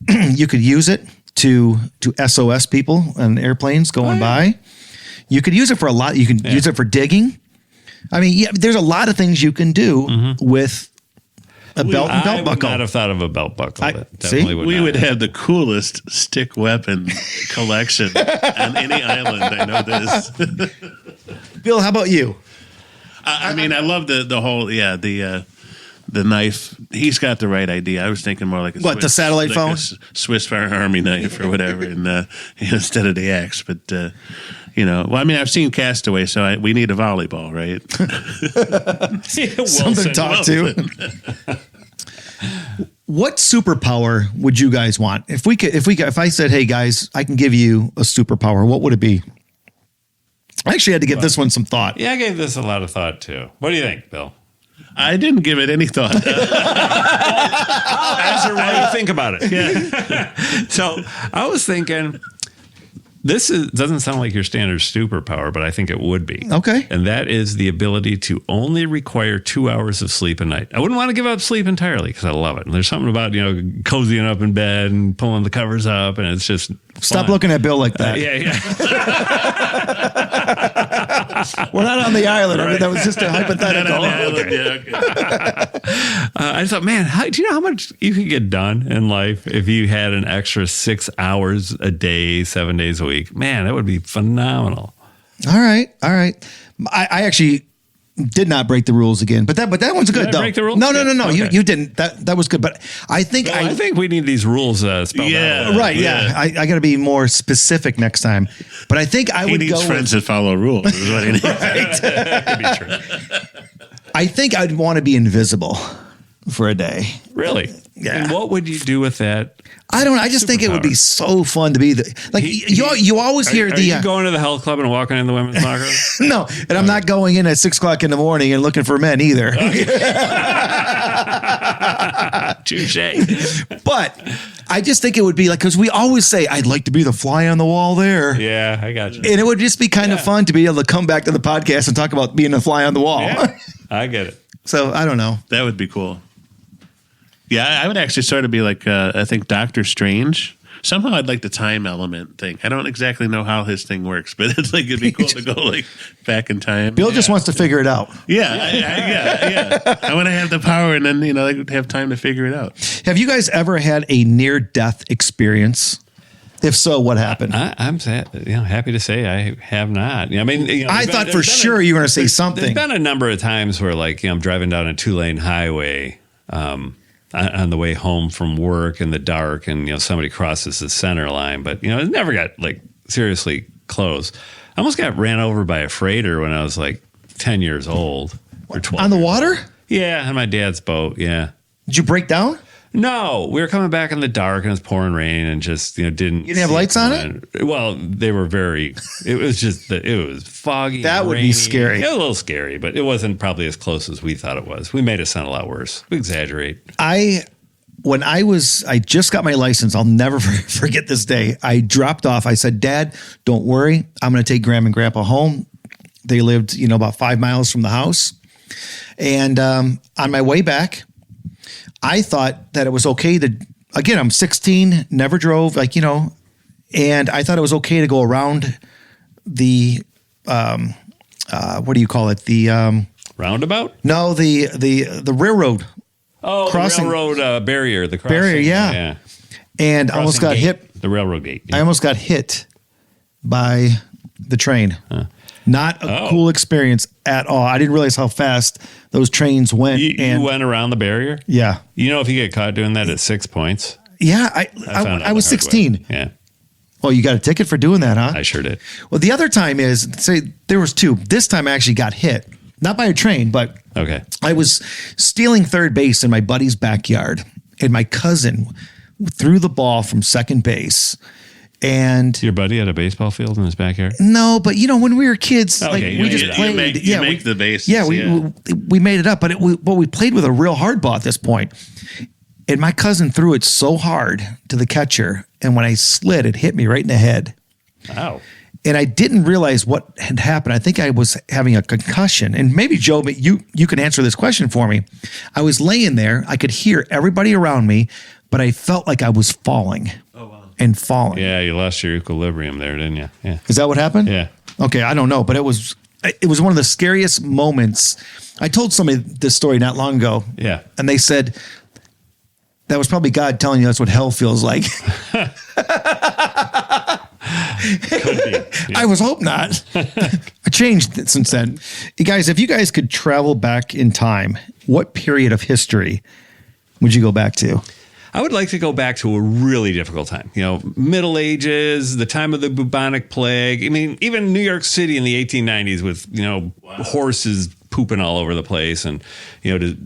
You could use it to SOS people on airplanes going by. You could use it for a lot. You can use it for digging. I mean, there's a lot of things you can do with a belt and belt buckle. I would not have thought of a belt buckle. We would have the coolest stick weapon collection on any island. I know this. Bill, how about you? I mean, I love the whole, the knife. He's got the right idea. I was thinking more like the satellite phone? Swiss Army knife or whatever, and instead of the axe. But I've seen Castaway, so we need a volleyball, right? Something to talk to. what superpower would you guys want? If I said, hey guys, I can give you a superpower, what would it be? I actually had to give this one some thought. Yeah, I gave this a lot of thought too. What do you think, Bill? I didn't give it any thought. Answer while you think about it. Yeah. So I was thinking, doesn't sound like your standard superpower, but I think it would be. Okay. And that is the ability to only require 2 hours of sleep a night. I wouldn't want to give up sleep entirely because I love it. And there's something about, cozying up in bed and pulling the covers up, and it's just Stop looking at Bill like that. Yeah. We're not on the island. Right. That was just a hypothetical. I thought, man, do you know how much you could get done in life if you had an extra 6 hours a day, 7 days a week? Man, that would be phenomenal. All right. I actually did not break the rules again, but that one's good. Did I break the rules? No. Okay. You didn't. That was good. But I think I think we need these rules spelled out. Right. Yeah. I got to be more specific next time. But I think I would go. He needs friends that follow rules. Is what he needs. That could be true. I think I'd want to be invisible for a day. Really? Yeah. And what would you do with that? I don't know. I just think it would be so fun to be you always hear Are you going to the health club and walking in the women's locker room? No, and I'm not going in at 6 o'clock in the morning and looking for men either. Touche. But I just think it would be because we always say, I'd like to be the fly on the wall there. Yeah, I got you. And it would just be kind of fun to be able to come back to the podcast and talk about being a fly on the wall. Yeah, I get it. So I don't know. That would be cool. Yeah, I would actually sort of be like, I think Doctor Strange. Somehow I'd like the time element thing. I don't exactly know how his thing works, but it's like it'd be cool to go like back in time. Bill just wants to figure it out. Yeah. I want to have the power and then, like have time to figure it out. Have you guys ever had a near-death experience? If so, what happened? I'm sad, happy to say I have not. I mean, I thought for sure you were going to say something. There's been a number of times where I'm driving down a 2-lane highway on the way home from work in the dark, and somebody crosses the center line, but it never got seriously close. I almost got ran over by a freighter when I was 10 years old or 12. On the water? Yeah, on my dad's boat. Yeah. Did you break down? No, we were coming back in the dark and it was pouring rain and just didn't. You didn't have lights on it? Well, they were very. It was just that it was foggy. That would be scary. Yeah, a little scary, but it wasn't probably as close as we thought it was. We made it sound a lot worse. We exaggerate. I just got my license. I'll never forget this day. I dropped off. I said, Dad, don't worry. I'm going to take Grandma and Grandpa home. They lived, about 5 miles from the house. And on my way back, I thought that it was okay to, again, I'm 16, never drove, and I thought it was okay to go around the, what do you call it? The roundabout? No, the railroad. Oh, crossing. The railroad barrier. The crossing. Barrier, yeah. And I almost got hit. The railroad gate. Yeah. I almost got hit by the train. Huh. Not a cool experience at all. I didn't realize how fast those trains went. You went around the barrier? Yeah. If you get caught doing that at 6 points? Yeah, I was 16. Yeah. Well, you got a ticket for doing that, huh? I sure did. Well, the other time there was 2. This time I actually got hit. Not by a train, but I was stealing third base in my buddy's backyard, and my cousin threw the ball from second base. And your buddy had a baseball field in his backyard? No, but when we were kids, we just played. You make the bases. Yeah, we made it up, but we played with a real hard ball at this point. And my cousin threw it so hard to the catcher, and when I slid, it hit me right in the head. Wow. And I didn't realize what had happened. I think I was having a concussion. And maybe, Joe, but you can answer this question for me. I was laying there. I could hear everybody around me, but I felt like I was falling. Oh, wow. And falling. Yeah, you lost your equilibrium there, didn't you? Yeah. Is that what happened? Yeah. Okay, I don't know, but it was one of the scariest moments. I told somebody this story not long ago. Yeah. And they said, that was probably God telling you that's what hell feels like. Could be. Yeah. I was hope not. I changed since then. You guys, if you guys could travel back in time, what period of history would you go back to? I would like to go back to a really difficult time. Middle Ages, the time of the bubonic plague. I mean, even New York City in the 1890s with, horses pooping all over the place, and, to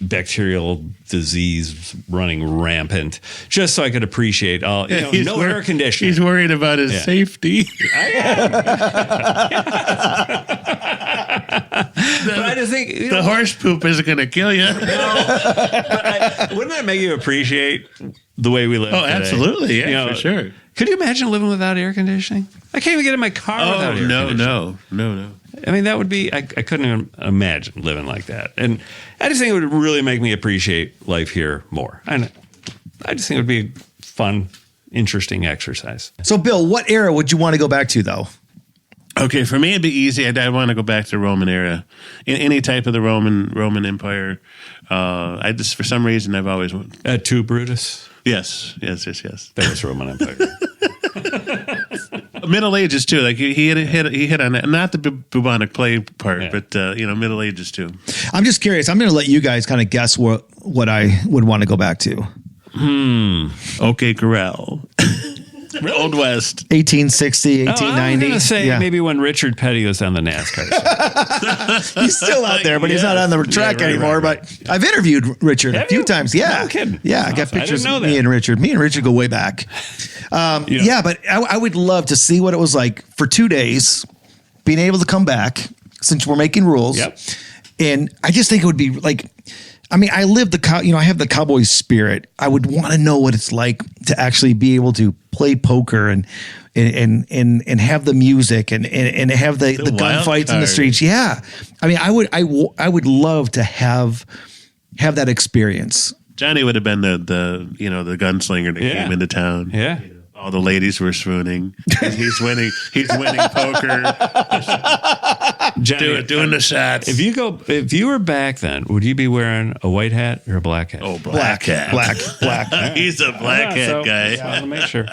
bacterial disease running rampant, just so I could appreciate all, no air conditioning. He's worried about his safety. I am. But I just think the horse poop isn't going to kill you. Wouldn't that make you appreciate the way we live? Oh, today? Absolutely. Yeah, for sure. Could you imagine living without air conditioning? I can't even get in my car without air conditioning. No. I mean, that would be, I couldn't even imagine living like that. And I just think it would really make me appreciate life here more. And I just think it would be a fun, interesting exercise. So, Bill, what era would you want to go back to, though? Okay, for me it'd be easy. I'd want to go back to the Roman era, in any type of the Roman Empire. I just, for some reason, I've always To Brutus. Yes. That was Roman Empire. Middle Ages too. Like he hit on that. Not the bubonic plague part, but Middle Ages too. I'm just curious. I'm going to let you guys kind of guess what I would want to go back to. Okay, Corral. Really? Old West. 1860, 1890. I was going to say maybe when Richard Petty was on the NASCAR side. He's still out there, but he's not on the track anymore. But I've interviewed Richard a few times. Yeah. No kidding. Yeah, I got pictures of me and Richard. Me and Richard go way back. Yeah, but I would love to see what it was like for 2 days, being able to come back since we're making rules. Yep. And I just think it would be like, I mean, I live I have the cowboy spirit. I would want to know what it's like to actually be able to play poker and have the music and have the gunfights in the streets. Yeah. I mean, I would love to have that experience. Johnny would have been the gunslinger that came into town. Yeah. All the ladies were swooning. He's winning poker. Johnny, doing the shots. If you were back then, would you be wearing a white hat or a black hat? Oh, black hat. Black. He's a black hat guy. I want to make sure.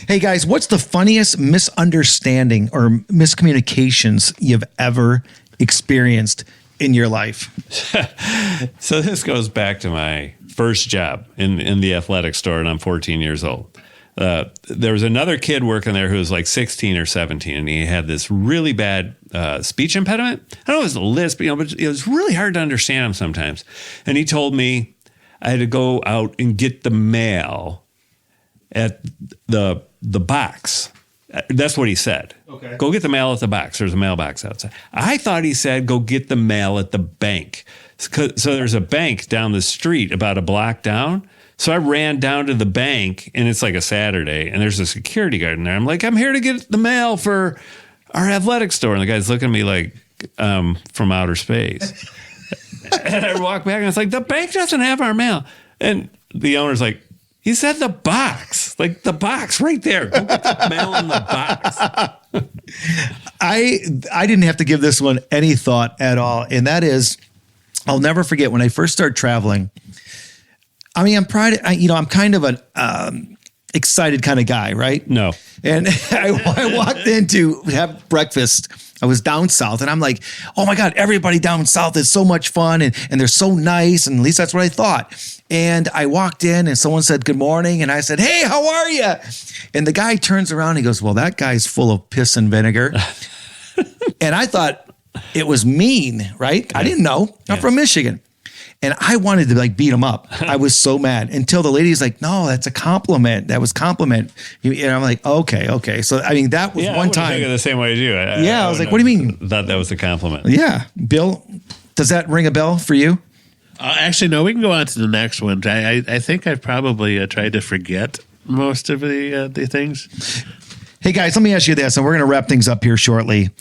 Hey guys, what's the funniest misunderstanding or miscommunications you've ever experienced in your life? So this goes back to my first job in the athletic store, and I'm 14 years old. There was another kid working there who was like 16 or 17, and he had this really bad speech impediment. I don't know if it was a lisp, but it was really hard to understand him sometimes. And he told me I had to go out and get the mail at the box. That's what he said. Okay. Go get the mail at the box. There's a mailbox outside. I thought he said go get the mail at the bank. So there's a bank down the street about a block down. So I ran down to the bank, and it's like a Saturday, and there's a security guard in there. I'm like, I'm here to get the mail for our athletic store. And the guy's looking at me like from outer space. And I walk back, and it's like, the bank doesn't have our mail. And the owner's like, he said the box. Like, the box right there. Go get the mail in the box. I didn't have to give this one any thought at all. And that is, I'll never forget when I first started traveling. I mean, I'm kind of an excited kind of guy, right? No. And I walked in to have breakfast. I was down south, and I'm like, oh my God, everybody down south is so much fun, and they're so nice, and at least that's what I thought. And I walked in, and someone said, good morning, and I said, hey, how are you? And the guy turns around, and he goes, well, that guy's full of piss and vinegar. And I thought it was mean, right? I didn't know. I'm from Michigan. And I wanted to beat him up. I was so mad until the lady's like, no, that's a compliment. That was compliment. And I'm like, okay. So, I mean, that was one time. I the same way as you. I was like, what do you mean? Thought that was a compliment. Yeah. Bill, does that ring a bell for you? Actually, no, we can go on to the next one. I think I've probably tried to forget most of the things. Hey guys, let me ask you this, and we're going to wrap things up here shortly.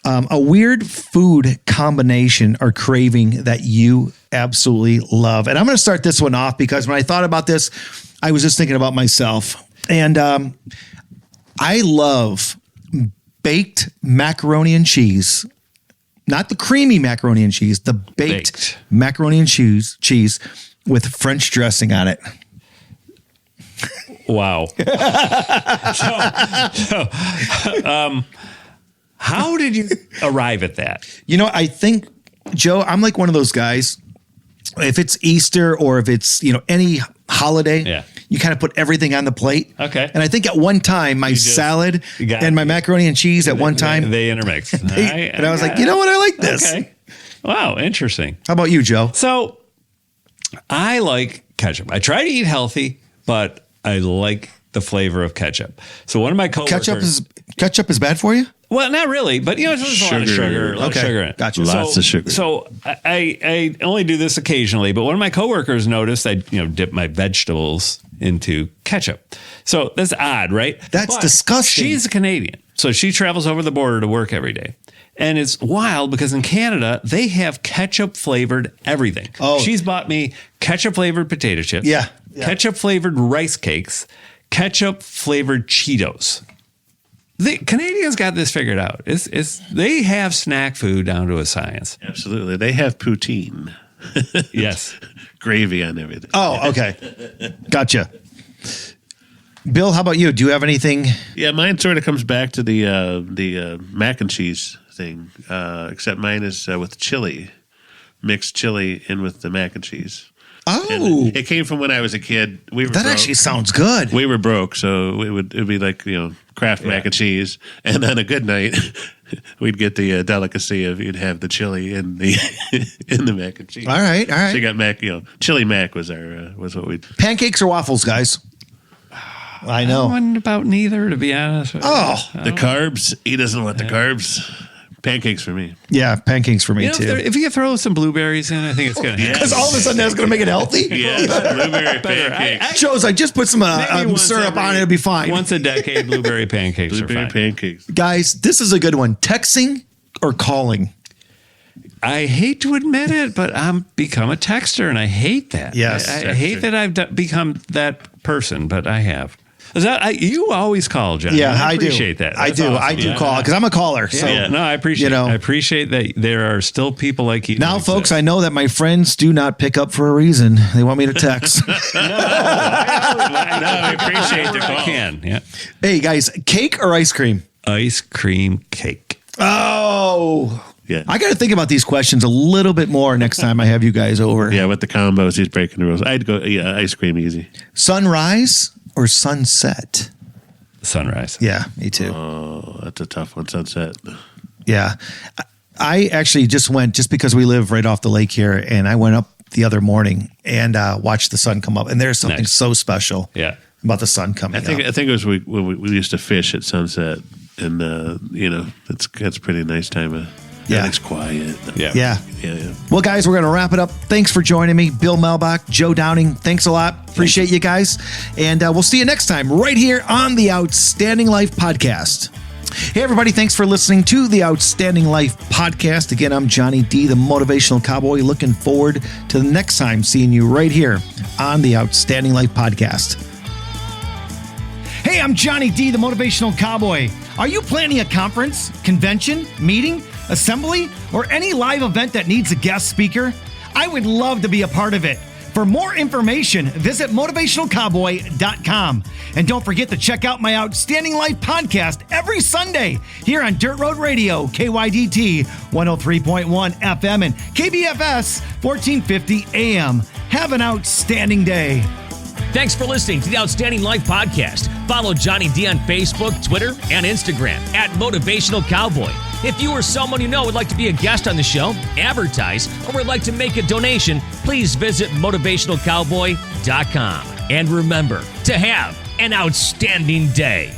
A weird food combination or craving that you absolutely love. And I'm going to start this one off because when I thought about this, I was just thinking about myself. And I love baked macaroni and cheese. Not the creamy macaroni and cheese, the baked macaroni and cheese with French dressing on it. Wow. How did you arrive at that? I think, Joe, I'm like one of those guys. If it's Easter or if it's, any holiday, you kind of put everything on the plate. Okay. And I think at one time, my salad and my macaroni and cheese at one time. They intermixed. And I was like, you know what? I like this. Okay. Wow. Interesting. How about you, Joe? So I like ketchup. I try to eat healthy, but I like the flavor of ketchup. So one of my coworkers... Ketchup is bad for you? Well, not really, but there's a lot of sugar. A lot of sugar in it. Gotcha. Lots of sugar. So I only do this occasionally, but one of my coworkers noticed I dip my vegetables into ketchup. So that's odd, right? That's disgusting. She's a Canadian, so she travels over the border to work every day. And it's wild because in Canada, they have ketchup-flavored everything. Oh. She's bought me ketchup-flavored potato chips. Yeah. Ketchup-flavored rice cakes. Ketchup-flavored Cheetos. The Canadians got this figured out. They have snack food down to a science. Absolutely. They have poutine. Yes. Gravy on everything. Oh, okay. Gotcha. Bill, how about you? Do you have anything? Yeah, mine sort of comes back to the mac and cheese thing, except mine is with chili, mixed chili in with the mac and cheese. Oh, and it came from when I was a kid. We were that broke. actually sounds good. We were broke, so it'd be like Kraft mac and cheese, and on a good night, we'd get the delicacy of you'd have the chili in the in the mac and cheese. All right. So you got mac, chili mac was what we. Pancakes or waffles, guys? I know. I wasn't about neither, to be honest. Oh, The carbs. He doesn't want the carbs. Pancakes for me. yeah, pancakes for me too. If you throw some blueberries in, I think it's going to happen. Because all of a sudden that's going to make it healthy. Yeah, blueberry pancakes. Shows I just put some Maybe syrup on it, it'll be fine. Once a decade, blueberry pancakes are Blueberry fine. pancakes. Guys, this is a good one. Texting or calling? I hate to admit it, but I'm become a texter, and I hate that. Yes. I hate that I've become that person, but I have. You always call, John. Yeah, I I do. appreciate that. I That's do. awesome. I do call because I'm a caller. So No, I appreciate. I I appreciate that there are still people like you. now, that folks, exist. I know that my friends do not pick up for a reason. They want me to text. No, I appreciate the I call. can. Yeah. Hey, guys, cake or ice cream? Ice cream cake. Oh, Yeah. I got to think about these questions a little bit more next time I have you guys over. Yeah, with the combos, he's breaking the rules. I'd go, ice cream easy. Sunrise or sunset? Sunrise. Yeah, me too. Oh, that's a tough one. Sunset. Yeah. I actually just went, just because we live right off the lake here, and I went up the other morning and watched the sun come up. And there's something Nice. so special about the sun coming I think up. it was when we used to fish at sunset, and that's a pretty nice time of. Yeah. It's quiet. Yeah. Yeah. Yeah. Well, guys, we're going to wrap it up. Thanks for joining me. Bill Mealbach, Joe Downing. Thanks a lot. Appreciate you guys. And we'll see you next time right here on the Outstanding Life Podcast. Hey, everybody. Thanks for listening to the Outstanding Life Podcast. Again, I'm Johnny D, the Motivational Cowboy. Looking forward to the next time seeing you right here on the Outstanding Life Podcast. Hey, I'm Johnny D, the Motivational Cowboy. Are you planning a conference, convention, meeting, assembly, or any live event that needs a guest speaker? I would love to be a part of it. For more information, visit motivationalcowboy.com. And don't forget to check out my Outstanding Life podcast every Sunday here on Dirt Road Radio, KYDT 103.1 FM and KBFS 1450 AM. Have an outstanding day. Thanks for listening to the Outstanding Life Podcast. Follow Johnny D on Facebook, Twitter, and Instagram at Motivational Cowboy. If you or someone you know would like to be a guest on the show, advertise, or would like to make a donation, please visit motivationalcowboy.com. And remember to have an outstanding day.